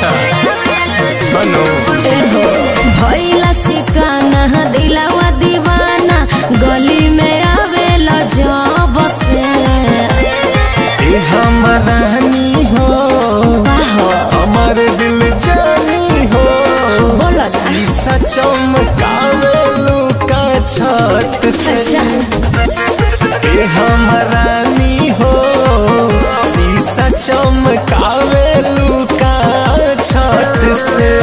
अच्छा बनो भइला सिकाना दिलावा दीवाना गली में आवेला जब से हमरानी हो हमारे दिल जानी हो शीशा चमकावेलू का छत से हमरानी हो शीशा चमकावेलू का छत से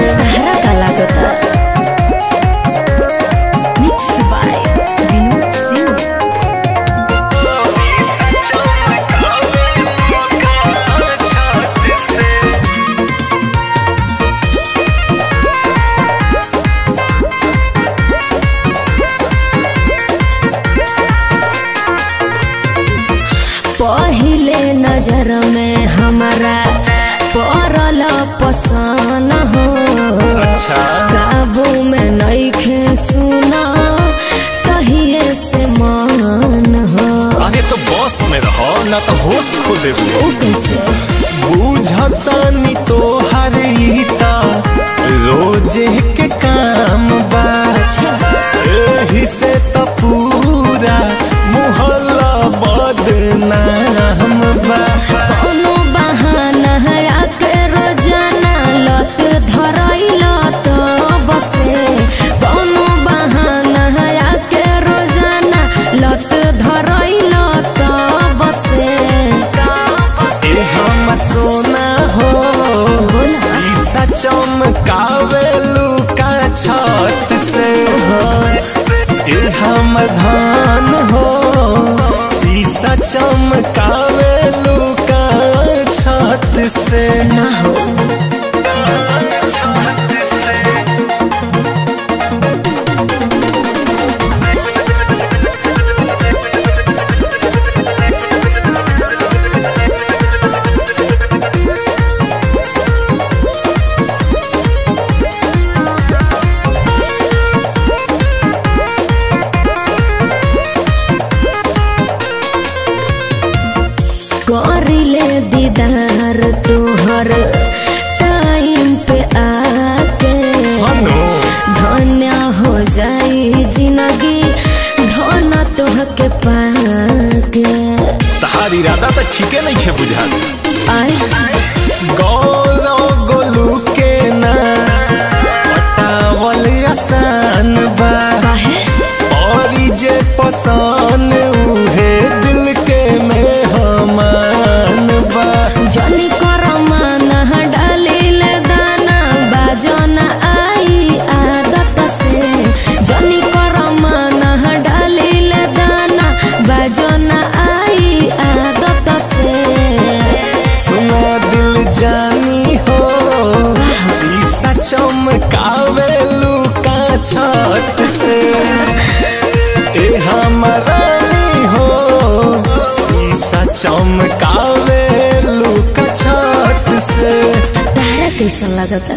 पहले नजर में हमारा पड़ल पसंद हो अच्छा काबू में नइखे सुना तहिए से मन हो। अरे तो बस में रहो ना तो होश खो देबू कैसे बुझतानी तो हरीता रोजे के काम बा एही से तो पूरा मुहल्ला बदनाम बा कोनो बहाना आके रोजाना लत धरैल तो बसे कोनो बहाना आके रोजाना लत धरैल तो बसे हम सोना हो शीशा चमकावेलू का छत से हम धान हो शीशा चमकावेलू का छत से ना हो करिले दीदार तोहर टाइम पे आके धन्य हो जाई जिंदगी धन तोहके पाके तहार इरादा तो ठीके नहीं खे बुझा गौरव गोलू के ना पटावल आसान बा और जे पसंद उहे दिल के मेहमान बा जनी कर माना डालिल दाना बाजना आई आदत से जनी कर माना डालिल दाना बाजना आई आदत से सुना दिल जानी हो शीशा चमकावेलू का छत से हमरानी हो शीशा चमकावेलू का छत से तारा कैसा लगता।